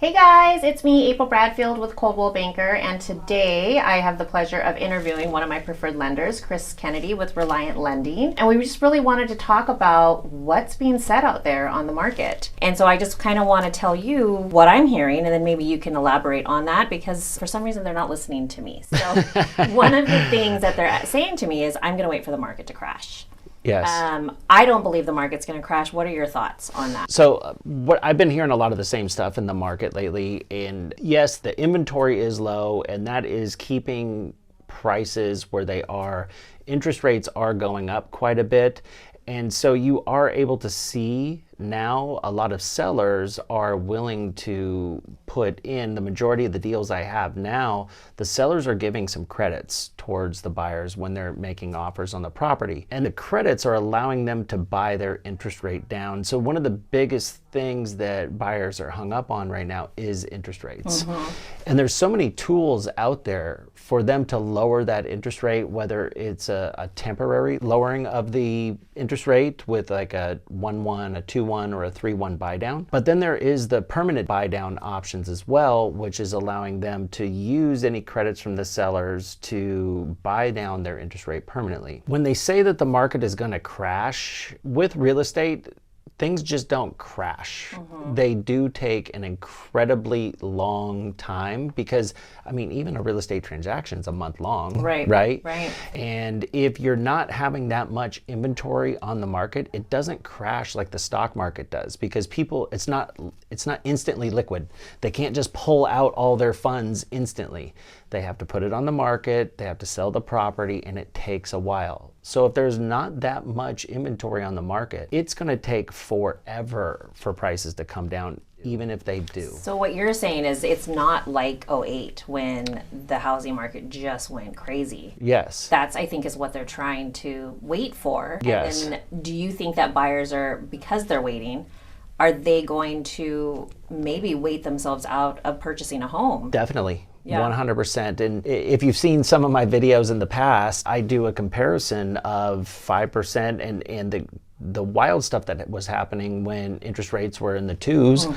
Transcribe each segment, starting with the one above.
Hey guys, it's me, April Bradfield with Coldwell Banker, and today I have the pleasure of interviewing one of my preferred lenders, Chris Kennedy with Reliant Lending. And we just really wanted to talk about what's being said out there on the market. And so I just kind of want to tell you what I'm hearing, and then maybe you can elaborate on that, because for some reason they're not listening to me. So one of the things that they're saying to me is, I'm going to wait for the market to crash. Yes. I don't believe the market's going to crash. What are your thoughts on that? So what I've been hearing a lot of the same stuff in the market lately, and yes, the inventory is low, and that is keeping prices where they are. Interest rates are going up quite a bit, and so you are able to see now a lot of sellers are willing to put in the majority of the deals I have now. The sellers are giving some credits towards the buyers when they're making offers on the property, and the credits are allowing them to buy their interest rate down. So one of the biggest things that buyers are hung up on right now is interest rates. And there's so many tools out there for them to lower that interest rate, whether it's a temporary lowering of the interest rate with like a 1-1, a 2-1, or a 3-1 buy down. But then there is the permanent buy down options as well, which is allowing them to use any credits from the sellers to buy down their interest rate permanently. When they say that the market is going to crash with real estate, things just don't crash. They do take an incredibly long time because, I mean, even a real estate transaction is a month long, right? And if you're not having that much inventory on the market, it doesn't crash like the stock market does, because people, it's not instantly liquid. They can't just pull out all their funds instantly. They have to put it on the market, they have to sell the property, and it takes a while. So if there's not that much inventory on the market, it's going to take forever for prices to come down, even if they do. So what you're saying is it's not like '08 when the housing market just went crazy. Yes. That's, I think, is what they're trying to wait for. Yes. And then do you think that buyers are, because they're waiting, are they going to maybe wait themselves out of purchasing a home? Definitely. Yeah. 100%. And if you've seen some of my videos in the past, I do a comparison of 5% and the wild stuff that was happening when interest rates were in the twos.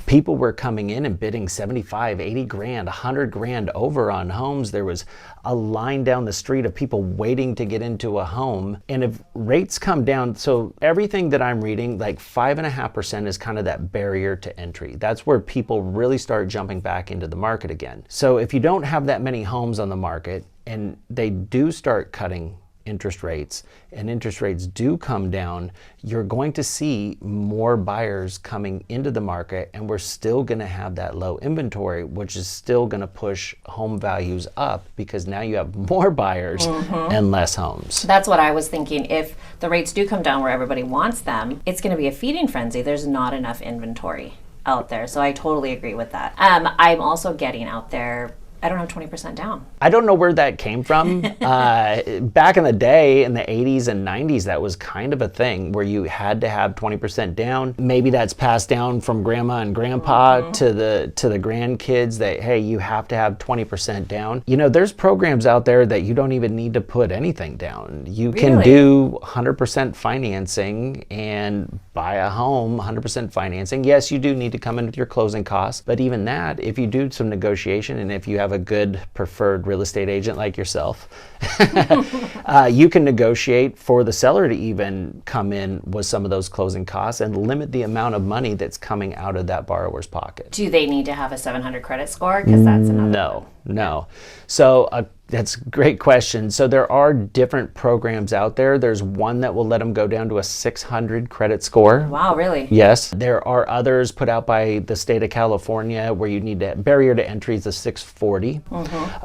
People were coming in and bidding 75, 80 grand, 100 grand over on homes. There was a line down the street of people waiting to get into a home. And if rates come down, so everything that I'm reading, like 5.5% is kind of that barrier to entry. That's where people really start jumping back into the market again. So if you don't have that many homes on the market and they do start cutting interest rates, and interest rates do come down, you're going to see more buyers coming into the market, and we're still going to have that low inventory, which is still going to push home values up because now you have more buyers and less homes. That's what I was thinking. If the rates do come down where everybody wants them, it's going to be a feeding frenzy. There's not enough inventory out there. So I totally agree with that. I'm also getting out there, I don't have 20% down. I don't know where that came from. Back in the day, in the 80s and 90s, that was kind of a thing where you had to have 20% down. Maybe that's passed down from grandma and grandpa to the grandkids that, hey, you have to have 20% down. You know, there's programs out there that you don't even need to put anything down. You can do 100% financing and buy a home, 100% financing. Yes, you do need to come in with your closing costs, but even that, if you do some negotiation and if you have a good preferred real estate agent like yourself, you can negotiate for the seller to even come in with some of those closing costs and limit the amount of money that's coming out of that borrower's pocket. Do they need to have a 700 credit score? Because that's another No. So that's a great question. So there are different programs out there. There's one that will let them go down to a 600 credit score. Wow, really? Yes. There are others put out by the state of California where you need to, barrier to entry is a 640.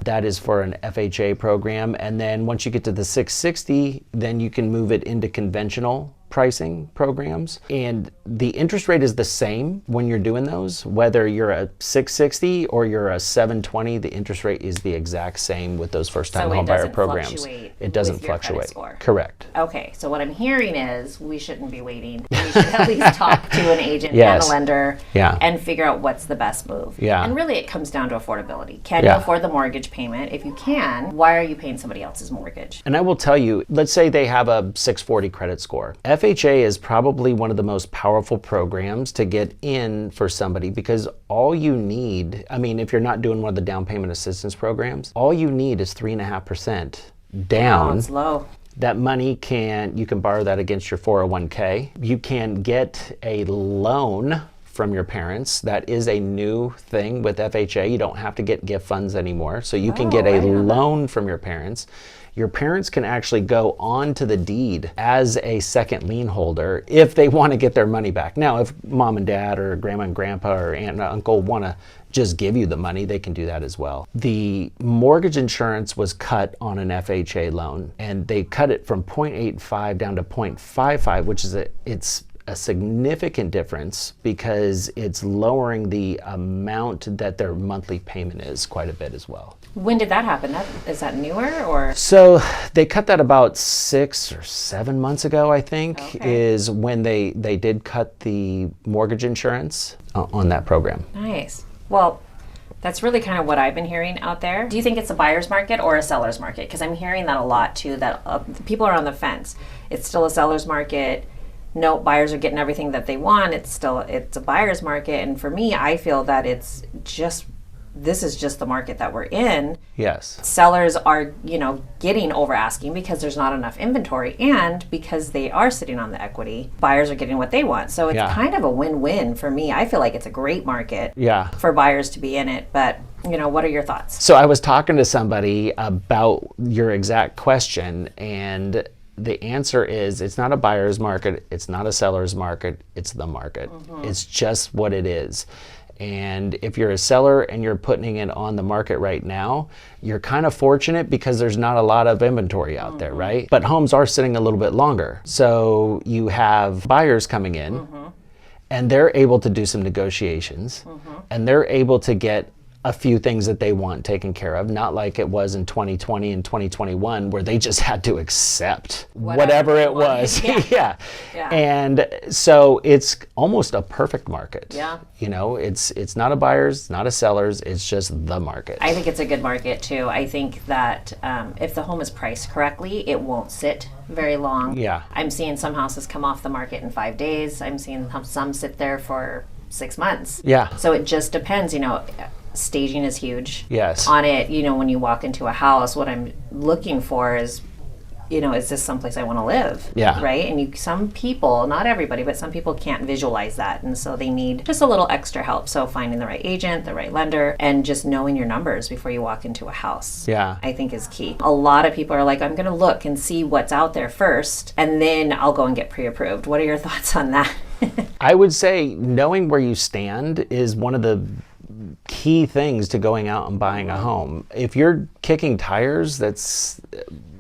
That is for an FHA program. And then once you get to the 660, then you can move it into conventional pricing programs, and the interest rate is the same when you're doing those. Whether you're a 660 or you're a 720, the interest rate is the exact same with those first-time home buyer programs. It doesn't fluctuate. Correct. Okay, so what I'm hearing is we shouldn't be waiting. We should at least talk to an agent and a lender and figure out what's the best move. And really it comes down to affordability. Can you afford the mortgage payment? If you can, why are you paying somebody else's mortgage? And I will tell you, let's say they have a 640 credit score. FHA is probably one of the most powerful programs to get in for somebody, because all you need, I mean, if you're not doing one of the down payment assistance programs, all you need is 3.5% down. Oh, it's low. That money you can borrow that against your 401k. You can get a loan from your parents. That is a new thing with FHA. You don't have to get gift funds anymore. So you can get a loan from your parents. Your parents can actually go on to the deed as a second lien holder if they want to get their money back. Now, if mom and dad or grandma and grandpa or aunt and uncle want to just give you the money, they can do that as well. The mortgage insurance was cut on an FHA loan, and they cut it from 0.85 down to 0.55, which is it's a significant difference, because it's lowering the amount that their monthly payment is quite a bit as well. When did that happen? Is that newer or? So they cut that about 6 or 7 months ago, I think, is when they did cut the mortgage insurance on that program. Nice. Well, that's really kind of what I've been hearing out there. Do you think it's a buyer's market or a seller's market? Because I'm hearing that a lot too, that people are on the fence. It's still a seller's market. No, buyers are getting everything that they want. It's a buyer's market. And for me, I feel that this is just the market that we're in. Yes. Sellers are, getting over asking because there's not enough inventory, and because they are sitting on the equity, buyers are getting what they want. So it's kind of a win-win for me. I feel like it's a great market for buyers to be in it. But, what are your thoughts? So I was talking to somebody about your exact question, and the answer is, it's not a buyer's market, it's not a seller's market, it's the market. It's just what it is. And if you're a seller and you're putting it on the market right now, you're kind of fortunate because there's not a lot of inventory out there, right? But homes are sitting a little bit longer. So you have buyers coming in, and they're able to do some negotiations, and they're able to get a few things that they want taken care of, not like it was in 2020 and 2021 where they just had to accept whatever it was. Yeah. And so it's almost a perfect market. Yeah. It's not a buyer's, not a seller's, it's just the market. I think it's a good market too. I think that if the home is priced correctly, it won't sit very long. Yeah. I'm seeing some houses come off the market in 5 days. I'm seeing some sit there for 6 months. Yeah. So it just depends, staging is huge. Yes. On it, when you walk into a house, what I'm looking for is, is this someplace I want to live? Yeah. Right? And some people, not everybody, but some people can't visualize that. And so they need just a little extra help. So finding the right agent, the right lender, and just knowing your numbers before you walk into a house. Yeah. I think is key. A lot of people are like, I'm going to look and see what's out there first, and then I'll go and get pre-approved. What are your thoughts on that? I would say knowing where you stand is one of the key things to going out and buying a home. If you're kicking tires,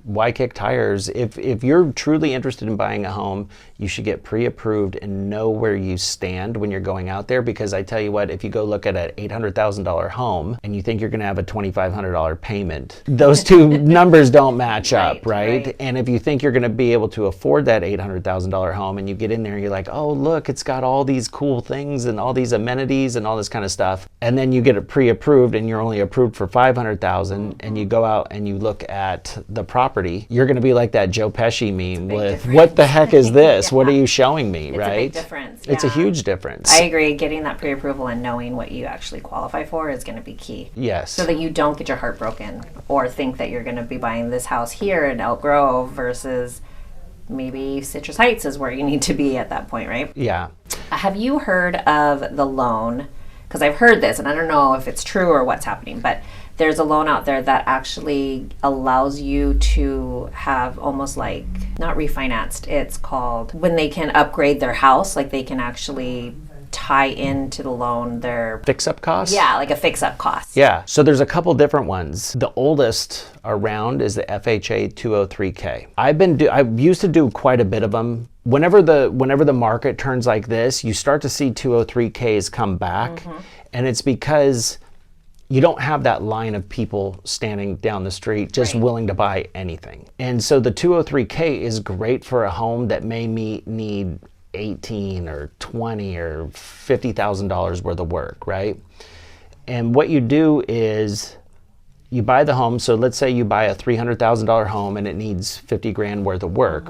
why kick tires? If you're truly interested in buying a home, you should get pre-approved and know where you stand when you're going out there, because I tell you what, if you go look at an $800,000 home and you think you're going to have a $2,500 payment, those two numbers don't match up, right? And if you think you're going to be able to afford that $800,000 home and you get in there and you're like, oh, look, it's got all these cool things and all these amenities and all this kind of stuff, and then you get it pre-approved and you're only approved for $500,000, and you go out and you look at the property, you're going to be like that Joe Pesci meme with, what the heck is this? What are you showing me, right? It's a big difference. It's a huge difference. I agree. Getting that pre-approval and knowing what you actually qualify for is going to be key. Yes. So that you don't get your heart broken or think that you're going to be buying this house here in Elk Grove versus maybe Citrus Heights is where you need to be at that point, right? Yeah. Have you heard of the loan? Because I've heard this, and I don't know if it's true or what's happening, but there's a loan out there that actually allows you to have almost like, not refinanced, it's called when they can upgrade their house, like they can actually tie into the loan their fix-up costs? Yeah, like a fix-up cost. Yeah, so there's a couple different ones. The oldest around is the FHA 203K. I used to do quite a bit of them. Whenever the market turns like this, you start to see 203Ks come back, and it's because you don't have that line of people standing down the street just willing to buy anything. And so the 203K is great for a home that may need $18 or $20 or $50,000 worth of work, right? And what you do is you buy the home. So let's say you buy a $300,000 home and it needs 50 grand worth of work.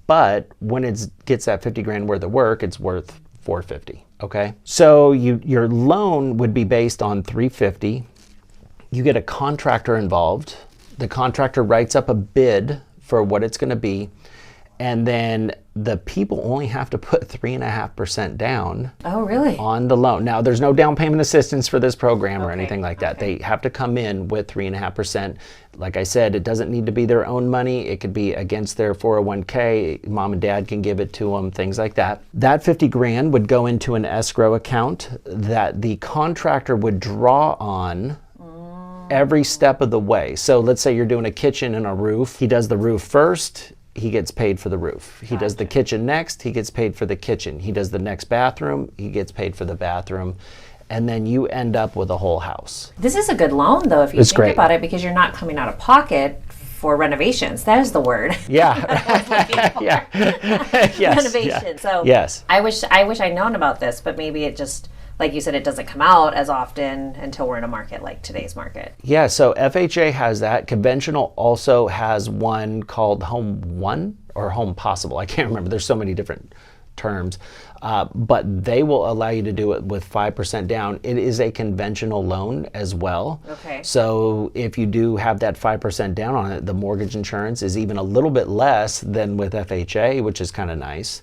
But when it gets that 50 grand worth of work, it's worth 450. Okay. So your loan would be based on 350. You get a contractor involved. The contractor writes up a bid for what it's going to be. And then the people only have to put 3.5% down. Oh, really? On the loan. Now, there's no down payment assistance for this program or anything like that. They have to come in with 3.5%. Like I said, it doesn't need to be their own money. It could be against their 401k. Mom and dad can give it to them, things like that. That 50 grand would go into an escrow account that the contractor would draw on every step of the way. So let's say you're doing a kitchen and a roof. He does the roof first. He gets paid for the roof. He does the kitchen next, he gets paid for the kitchen. He does the next bathroom, he gets paid for the bathroom. And then you end up with a whole house. This is a good loan, though, if you think about it, because you're not coming out of pocket for renovations. That is the word. Yeah. Yeah. Yes. Renovation. Yeah. So yes. I wish I'd known about this, but maybe it just, like you said, it doesn't come out as often until we're in a market like today's market. Yeah, so FHA has that. Conventional also has one called Home One or Home Possible. I can't remember. There's so many different terms. But they will allow you to do it with 5% down. It is a conventional loan as well. Okay. So if you do have that 5% down on it, the mortgage insurance is even a little bit less than with FHA, which is kind of nice.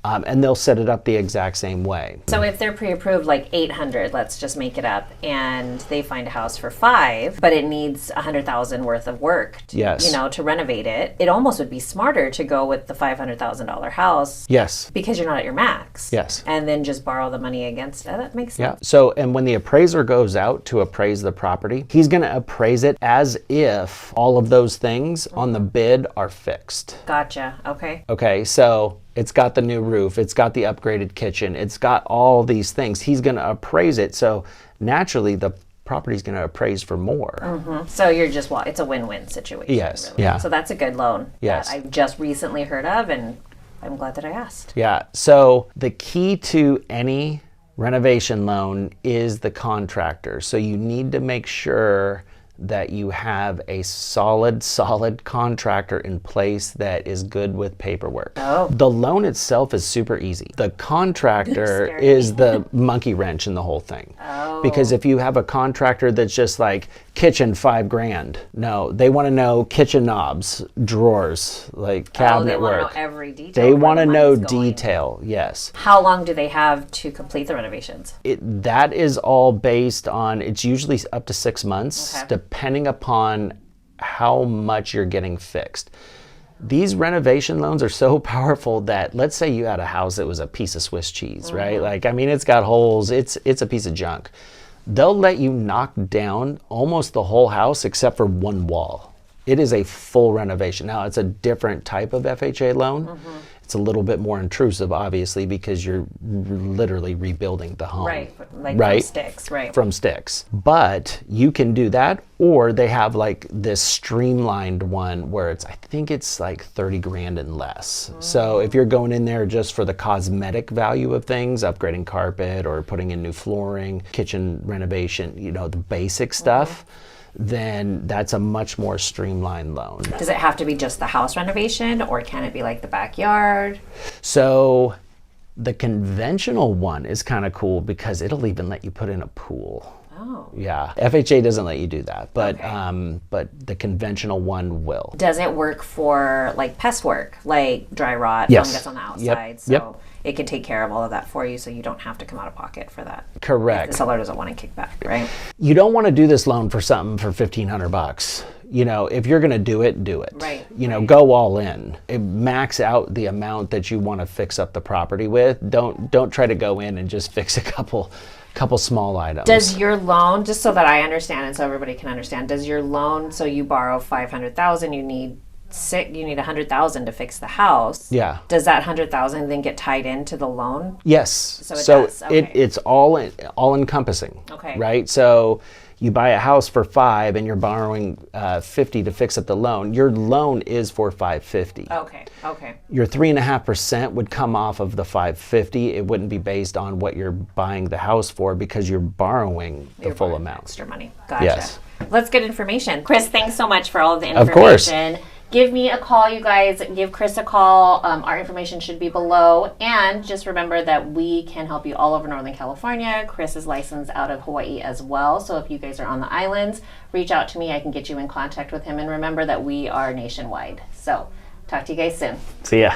And they'll set it up the exact same way. So if they're pre-approved like 800, let's just make it up, and they find a house for 5, but it needs 100,000 worth of work, to renovate it, it almost would be smarter to go with the $500,000 house. Yes. Because you're not at your max. Yes. And then just borrow the money against it. That makes sense. Yeah. So, and when the appraiser goes out to appraise the property, he's going to appraise it as if all of those things on the bid are fixed. Gotcha. Okay. Okay. So it's got the new roof, it's got the upgraded kitchen, it's got all these things. He's going to appraise it. So naturally, the property's going to appraise for more. Mm-hmm. So you're just, it's a win-win situation. Yes. Really. Yeah. So that's a good loan. Yes. That I just recently heard of, and I'm glad that I asked. Yeah. So the key to any renovation loan is the contractor. So you need to make sure that you have a solid contractor in place that is good with paperwork. Oh. The loan itself is super easy. The contractor is the monkey wrench in the whole thing. Oh. Because if you have a contractor that's just like kitchen $5,000, no, they want to know kitchen knobs, drawers, like cabinet work. They want to know every detail. They want to know detail, yes. How long do they have to complete the renovations? That is all based on, it's usually up to 6 months, depending upon how much you're getting fixed. These renovation loans are so powerful that, let's say you had a house that was a piece of Swiss cheese, right? Like, I mean, it's got holes, it's a piece of junk. They'll let you knock down almost the whole house except for one wall. It is a full renovation. Now, it's a different type of FHA loan. It's a little bit more intrusive, obviously, because you're literally rebuilding the home. Right, like from sticks, right. From sticks. But you can do that, or they have like this streamlined one where I think it's like 30 grand and less. So if you're going in there just for the cosmetic value of things, upgrading carpet or putting in new flooring, kitchen renovation, the basic stuff, then that's a much more streamlined loan. Does it have to be just the house renovation, or can it be like the backyard? So the conventional one is kind of cool because it'll even let you put in a pool. Oh. Yeah. FHA doesn't let you do that, but the conventional one will. Does it work for like pest work, like dry rot, Yes. fungus on the outside? Yep. So Yep. it can take care of all of that for you, so you don't have to come out of pocket for that. Correct. The seller doesn't want to kick back, right? You don't want to do this loan for something for $1,500. If you're going to do it, do it. Right. Go all in. Max out the amount that you want to fix up the property with. Don't try to go in and just fix a couple small items. Does your loan, just so that I understand and so everybody can understand, does your loan, so you borrow $500,000, you need $100,000 to fix the house. Yeah. Does that $100,000 then get tied into the loan? Yes. So it does. Okay. It's all encompassing. Okay. Right. So you buy a house for $5 and you're borrowing $50 to fix up the loan, your loan is for $550. Okay. Okay. Your 3.5% would come off of the $550. It wouldn't be based on what you're buying the house for because you're borrowing the full borrowing amount. Extra money. Gotcha. Yes. Let's get information. Chris, thanks so much for all of the Of course. information. Give me a call, you guys. Give Chris a call. Our information should be below. And just remember that we can help you all over Northern California. Chris is licensed out of Hawaii as well. So if you guys are on the islands, reach out to me. I can get you in contact with him. And remember that we are nationwide. So talk to you guys soon. See ya.